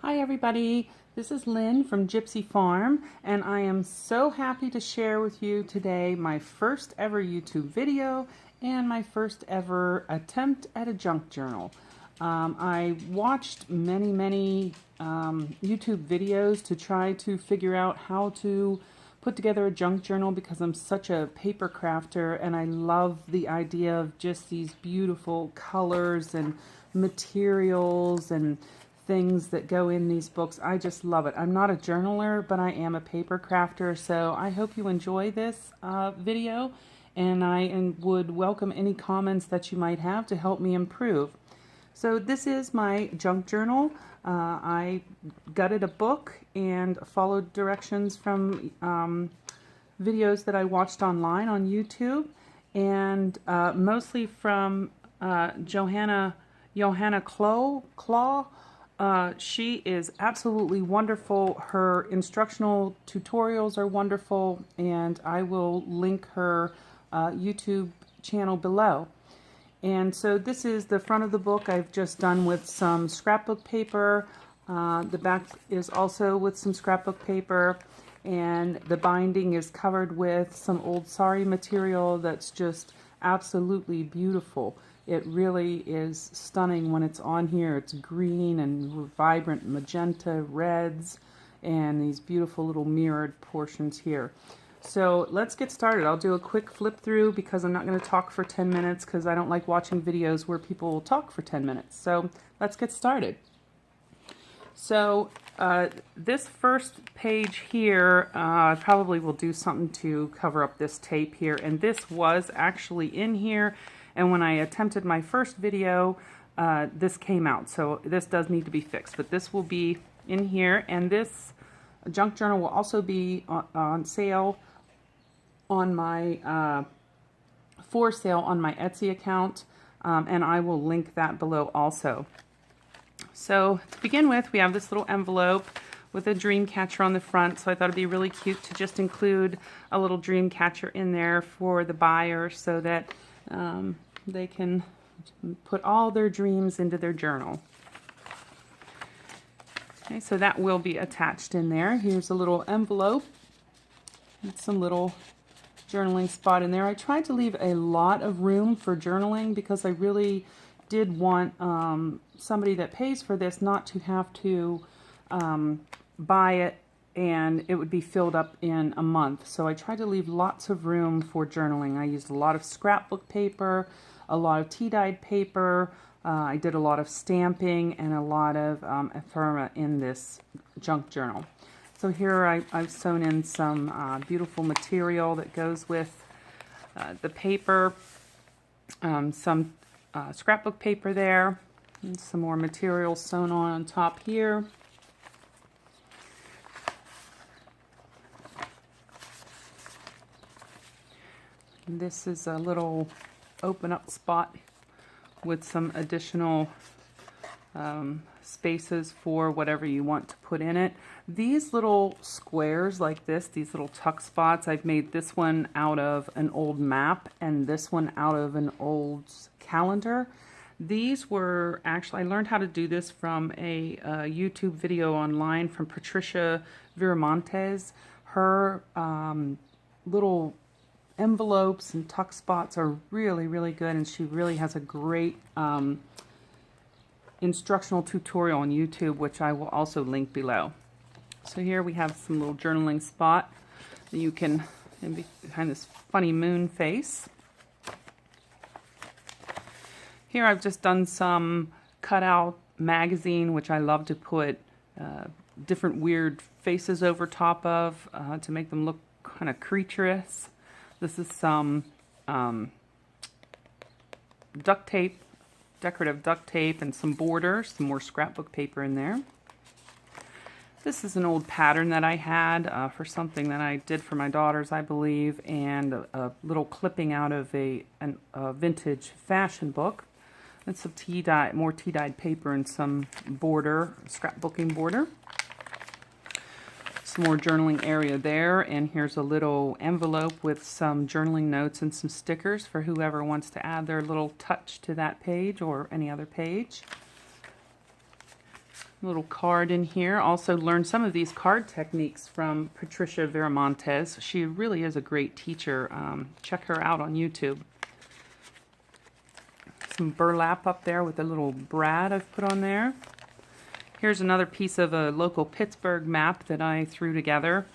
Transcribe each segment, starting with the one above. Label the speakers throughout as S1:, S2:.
S1: Hi everybody, this is Lynn from Gypsy Farm, and I am so happy to share with you today my first ever YouTube video and my first ever attempt at a junk journal. I watched many YouTube videos to try to figure out how to put together a junk journal because I'm such a paper crafter and I love the idea of just these beautiful colors and materials and things that go in these books. I just love it. I'm not a journaler, but I am a paper crafter, so I hope you enjoy this video, and I would welcome any comments that you might have to help me improve. So this is my junk journal. I gutted a book and followed directions from videos that I watched online on YouTube, and mostly from Johanna Clough. She is absolutely wonderful. Her instructional tutorials are wonderful, and I will link her YouTube channel below. And so this is the front of the book I've just done with some scrapbook paper. The back is also with some scrapbook paper, and the binding is covered with some old sari material that's just absolutely beautiful. It really is stunning when it's on here. It's green and vibrant magenta reds and these beautiful little mirrored portions here. So let's get started. I'll do a quick flip through because I'm not going to talk for 10 minutes because I don't like watching videos where people will talk for 10 minutes. So let's get started. So this first page here, I probably will do something to cover up this tape here. And this was actually in here. And when I attempted my first video, this came out. So this does need to be fixed. But this will be in here. And this junk journal will also be on sale on my, for sale on my Etsy account. And I will link that below also. So to begin with, we have this little envelope with a dream catcher on the front. So I thought it'd be really cute to just include a little dream catcher in there for the buyer so that they can put all their dreams into their journal. Okay, so that will be attached in there. Here's a little envelope with some little journaling spot in there. I tried to leave a lot of room for journaling because I really did want somebody that pays for this not to have to buy it and it would be filled up in a month. So I tried to leave lots of room for journaling. I used a lot of scrapbook paper, a lot of tea-dyed paper. I did a lot of stamping and a lot of ephemera in this junk journal. So here I've sewn in some beautiful material that goes with the paper, some scrapbook paper there, and some more material sewn on top here. This is a little open up spot with some additional spaces for whatever you want to put in it. These little squares like this, these little tuck spots, I've made this one out of an old map and this one out of an old calendar. These were actually, I learned how to do this from a YouTube video online from Patricia Viramontes. Her little envelopes and tuck spots are really good, and she really has a great instructional tutorial on YouTube, which I will also link below. So here we have some little journaling spot that you can, behind this funny moon face. Here I've just done some cutout magazine, which I love to put different weird faces over top of to make them look kind of creaturous. This is some duct tape, decorative duct tape, and some borders, some more scrapbook paper in there. This is an old pattern that I had for something that I did for my daughters, I believe, and a little clipping out of a vintage fashion book. And some more tea-dyed paper and some border, scrapbooking border. Some more journaling area there, and here's a little envelope with some journaling notes and some stickers for whoever wants to add their little touch to that page or any other page. Little card in here. Also learned some of these card techniques from Patricia Viramontes. She really is a great teacher. Check her out on YouTube. Some burlap up there with a little brad I've put on there. Here's another piece of a local Pittsburgh map that I threw together.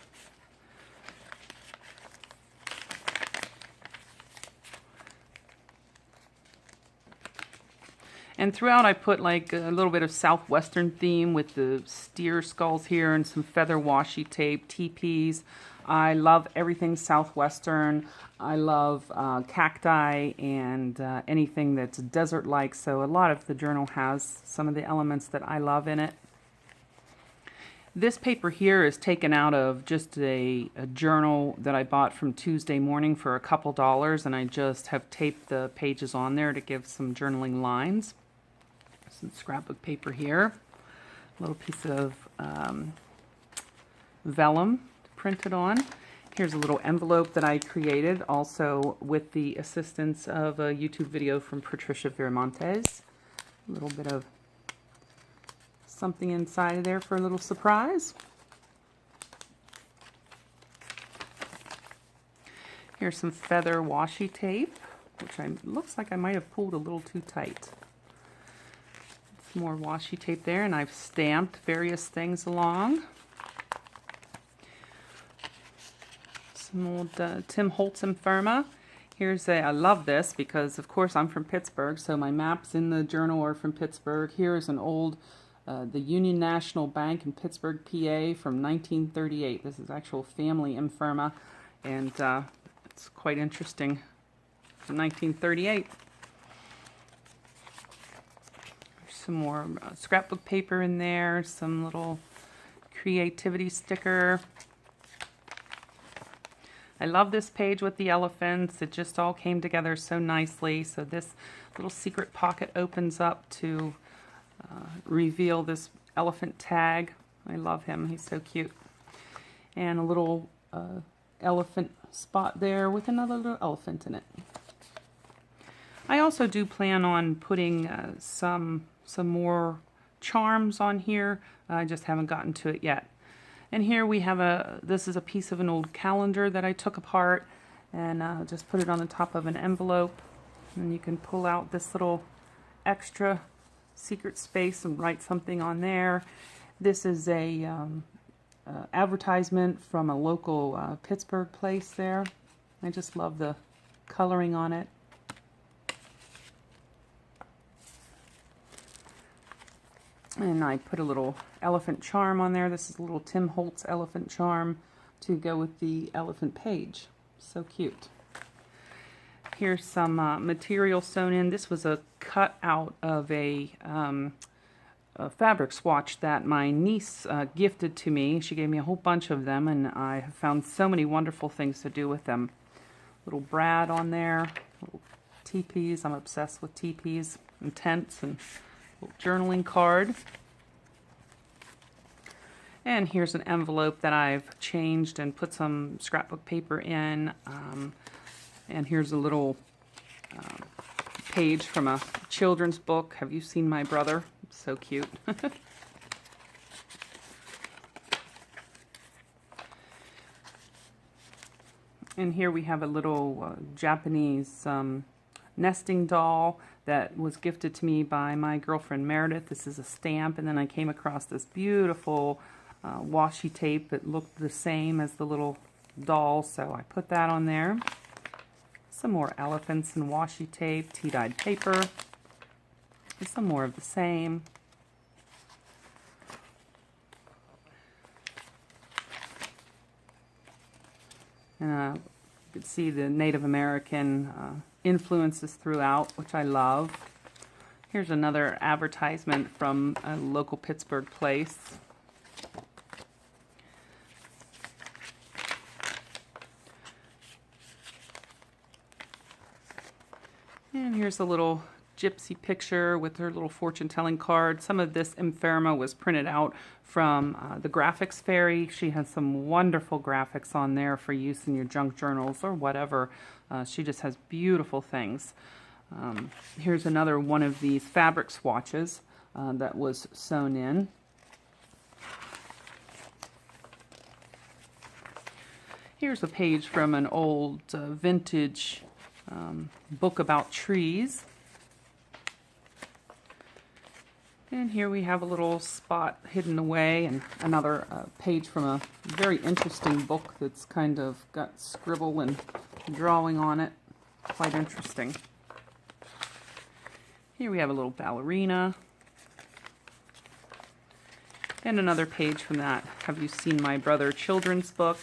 S1: And throughout I put like a little bit of southwestern theme with the steer skulls here and some feather washi tape, teepees. I love everything southwestern. I love cacti and anything that's desert-like, so a lot of the journal has some of the elements that I love in it. This paper here is taken out of just a journal that I bought from Tuesday Morning for a couple dollars, and I just have taped the pages on there to give some journaling lines. Some scrapbook paper here, a little piece of vellum to print it on. Here's a little envelope that I created, also with the assistance of a YouTube video from Patricia Viramontes. A little bit of something inside of there for a little surprise. Here's some feather washi tape, which looks like I might have pulled a little too tight. Some more washi tape there, and I've stamped various things along. Some old Tim Holtz Inferma. I love this because of course I'm from Pittsburgh, so my maps in the journal are from Pittsburgh. Here is an old, the Union National Bank in Pittsburgh, PA from 1938. This is actual family Inferma, and it's quite interesting. From 1938. Some more scrapbook paper in there, some little creativity sticker. I love this page with the elephants. It just all came together so nicely. So this little secret pocket opens up to reveal this elephant tag. I love him. He's so cute. And a little elephant spot there with another little elephant in it. I also do plan on putting some more charms on here. I just haven't gotten to it yet. And here we have this is a piece of an old calendar that I took apart and just put it on the top of an envelope. And you can pull out this little extra secret space and write something on there. This is a advertisement from a local Pittsburgh place there. I just love the coloring on it. And I put a little elephant charm on there. This is a little Tim Holtz elephant charm to go with the elephant page. So cute. Here's some material sewn in. This was a cut out of a fabric swatch that my niece gifted to me. She gave me a whole bunch of them, and I have found so many wonderful things to do with them. Little brad on there, little teepees. I'm obsessed with teepees and tents, and little journaling card. And here's an envelope that I've changed and put some scrapbook paper in. And here's a little page from a children's book. Have you seen my brother? It's so cute. And here we have a little Japanese nesting doll that was gifted to me by my girlfriend Meredith. This is a stamp, and then I came across this beautiful washi tape that looked the same as the little doll, so I put that on there. Some more elephants and washi tape, tea-dyed paper, and some more of the same. And you can see the Native American influences throughout, which I love. Here's another advertisement from a local Pittsburgh place. And here's a little gypsy picture with her little fortune-telling card. Some of this Inferma was printed out from the Graphics Fairy. She has some wonderful graphics on there for use in your junk journals or whatever. She just has beautiful things. Here's another one of these fabric swatches that was sewn in. Here's a page from an old vintage book about trees. And here we have a little spot hidden away, and another page from a very interesting book that's kind of got scribble and drawing on it. Quite interesting. Here we have a little ballerina. And another page from that Have You Seen My Brother children's book.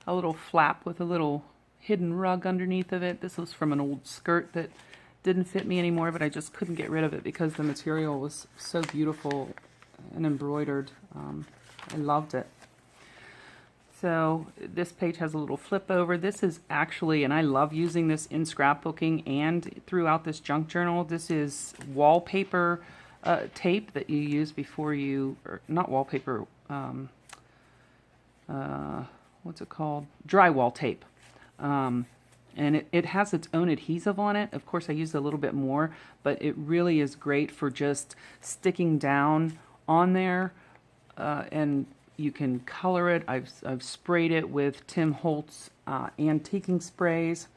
S1: A little flap with a little hidden rug underneath of it. This was from an old skirt that didn't fit me anymore, but I just couldn't get rid of it because the material was so beautiful and embroidered. I loved it. So this page has a little flip over. This is actually, and I love using this in scrapbooking and throughout this junk journal, this is wallpaper tape that you use before you, or not wallpaper, what's it called? Drywall tape. And it has its own adhesive on it. Of course, I used a little bit more, but it really is great for just sticking down on there, and you can color it. I've sprayed it with Tim Holtz antiquing sprays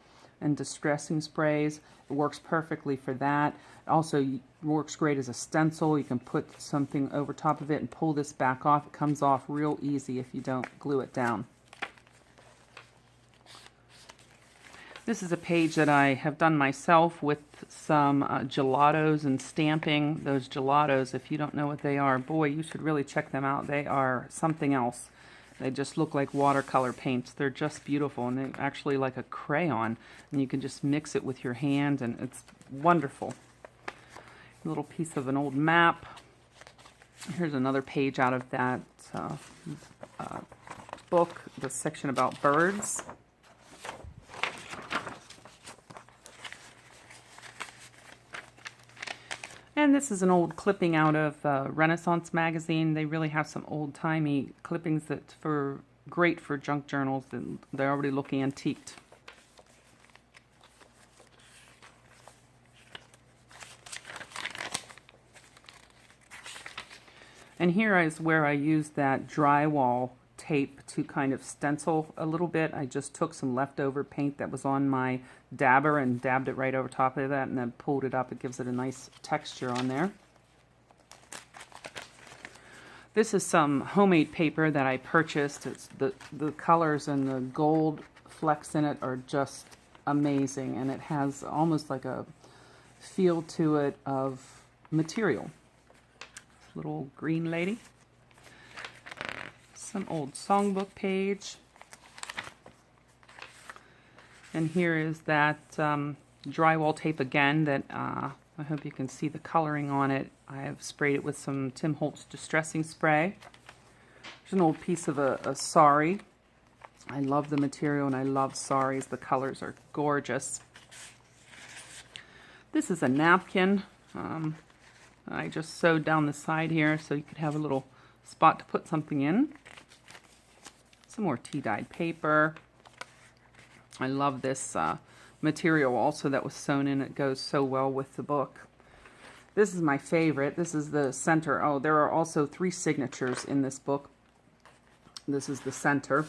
S1: and distressing sprays. It works perfectly for that. It also works great as a stencil. You can put something over top of it and pull this back off. It comes off real easy if you don't glue it down. This is a page that I have done myself with some gelatos and stamping. Those gelatos, if you don't know what they are, boy, you should really check them out. They are something else. They just look like watercolor paints. They're just beautiful, and they're actually like a crayon. And you can just mix it with your hand, and it's wonderful. A little piece of an old map. Here's another page out of that book, the section about birds. And this is an old clipping out of Renaissance magazine. They really have some old-timey clippings that are great for junk journals, and they already look antiqued. And here is where I used that drywall tape to kind of stencil a little bit. I just took some leftover paint that was on my dabber and dabbed it right over top of that, and then pulled it up. It gives it a nice texture on there. This is some homemade paper that I purchased. It's the colors and the gold flecks in it are just amazing, and it has almost like a feel to it of material. Little green lady. Some old songbook page. And here is that drywall tape again that I hope you can see the coloring on it. I have sprayed it with some Tim Holtz distressing spray. There's an old piece of a sari. I love the material and I love saris. The colors are gorgeous. This is a napkin. I just sewed down the side here so you could have a little spot to put something in. Some more tea-dyed paper. I love this material also that was sewn in. It goes so well with the book. This is my favorite. This is the center. Oh, there are also 3 signatures in this book. This is the center.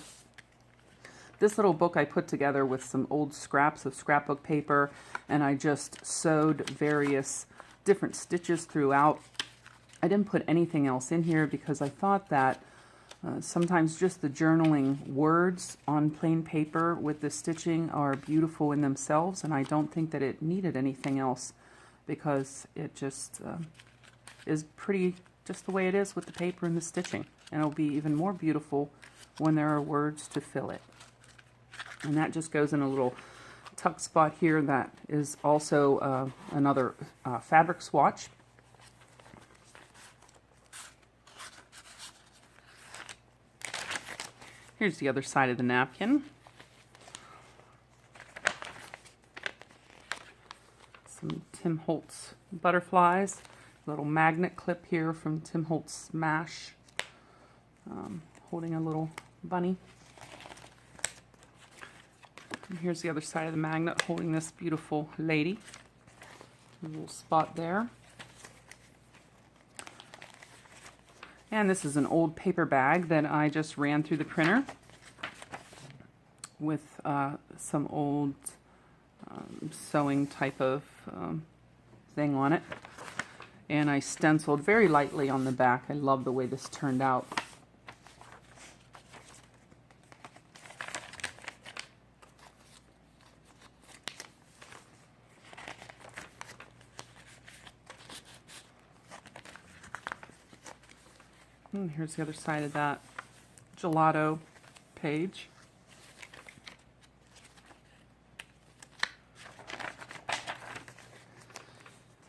S1: This little book I put together with some old scraps of scrapbook paper, and I just sewed various different stitches throughout. I didn't put anything else in here because I thought that sometimes just the journaling words on plain paper with the stitching are beautiful in themselves, and I don't think that it needed anything else because it just is pretty just the way it is with the paper and the stitching. And it'll be even more beautiful when there are words to fill it. And that just goes in a little tuck spot here that is also another fabric swatch. Here's the other side of the napkin. Some Tim Holtz butterflies. A little magnet clip here from Tim Holtz Smash. Holding a little bunny. And here's the other side of the magnet holding this beautiful lady. A little spot there. And this is an old paper bag that I just ran through the printer. with some old sewing type of thing on it. And I stenciled very lightly on the back. I love the way this turned out. And here's the other side of that gelato page.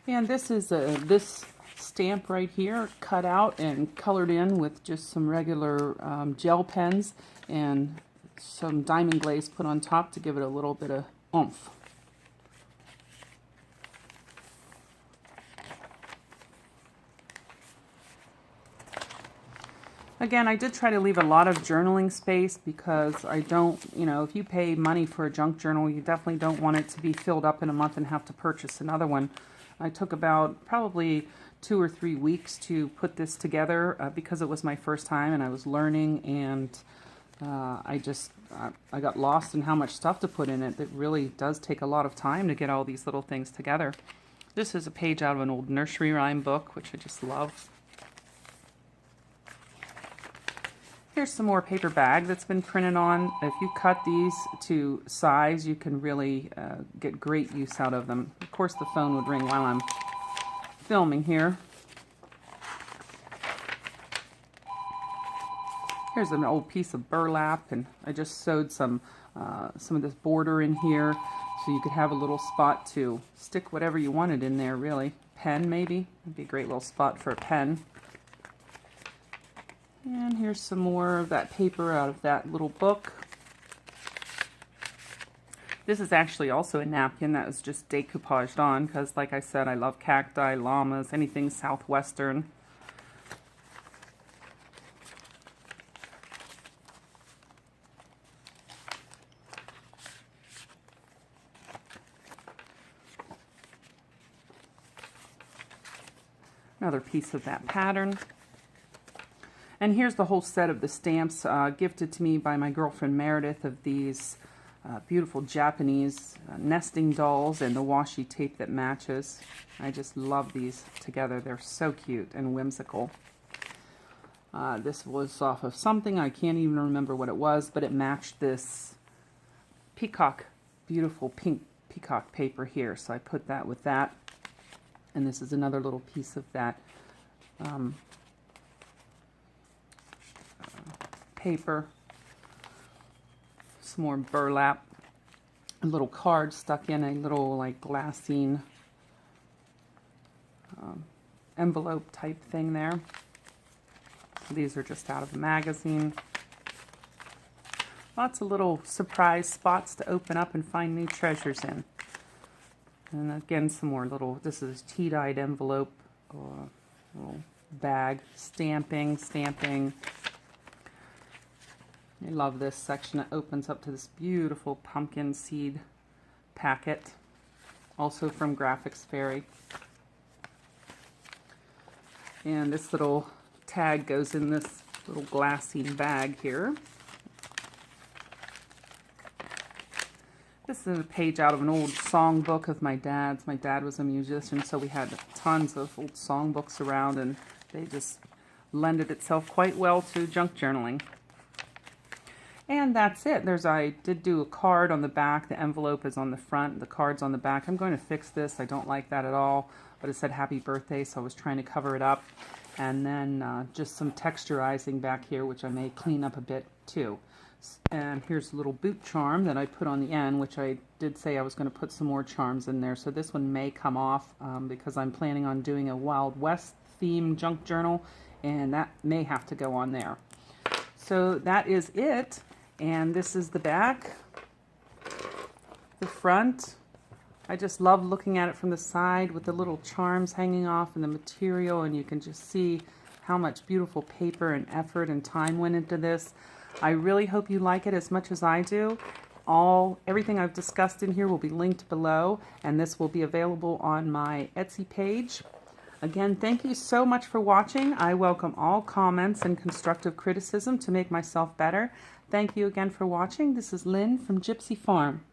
S1: And this is this stamp right here, cut out and colored in with just some regular gel pens and some diamond glaze put on top to give it a little bit of oomph. Again, I did try to leave a lot of journaling space because I don't, you know, if you pay money for a junk journal, you definitely don't want it to be filled up in a month and have to purchase another one. I took about probably 2 or 3 weeks to put this together because it was my first time and I was learning, and I got lost in how much stuff to put in it. It really does take a lot of time to get all these little things together. This is a page out of an old nursery rhyme book, which I just love. Here's some more paper bag that's been printed on. If you cut these to size, you can really get great use out of them. Of course, the phone would ring while I'm filming here. Here's an old piece of burlap, and I just sewed some of this border in here so you could have a little spot to stick whatever you wanted in there, really. Pen, maybe. It'd be a great little spot for a pen. And here's some more of that paper out of that little book. This is actually also a napkin that was just decoupaged on because, like I said, I love cacti, llamas, anything southwestern. Another piece of that pattern. And here's the whole set of the stamps gifted to me by my girlfriend Meredith, of these beautiful Japanese nesting dolls and the washi tape that matches. I just love these together. They're so cute and whimsical. This was off of something. I can't even remember what it was, but it matched this peacock, beautiful pink peacock paper here. So I put that with that. And this is another little piece of that paper, some more burlap, a little card stuck in a little like glassine envelope type thing there. These are just out of a magazine. Lots of little surprise spots to open up and find new treasures in. And again, some more little, this is tea-dyed envelope, little bag, stamping. I love this section. It opens up to this beautiful pumpkin seed packet, also from Graphics Fairy. And this little tag goes in this little glassine bag here. This is a page out of an old songbook of my dad's. My dad was a musician, so we had tons of old songbooks around, and they just lended itself quite well to junk journaling. And that's it. I did do a card on the back. The envelope is on the front. The card's on the back. I'm going to fix this. I don't like that at all. But it said happy birthday, so I was trying to cover it up. And then just some texturizing back here, which I may clean up a bit too. And here's a little boot charm that I put on the end, which I did say I was going to put some more charms in there. So this one may come off because I'm planning on doing a Wild West theme junk journal, and that may have to go on there. So that is it. And this is the back, the front. I just love looking at it from the side with the little charms hanging off and the material, and you can just see how much beautiful paper and effort and time went into this. I really hope you like it as much as I do. Everything I've discussed in here will be linked below, and this will be available on my Etsy page. Again, thank you so much for watching. I welcome all comments and constructive criticism to make myself better. Thank you again for watching. This is Lynn from Gypsy Farm.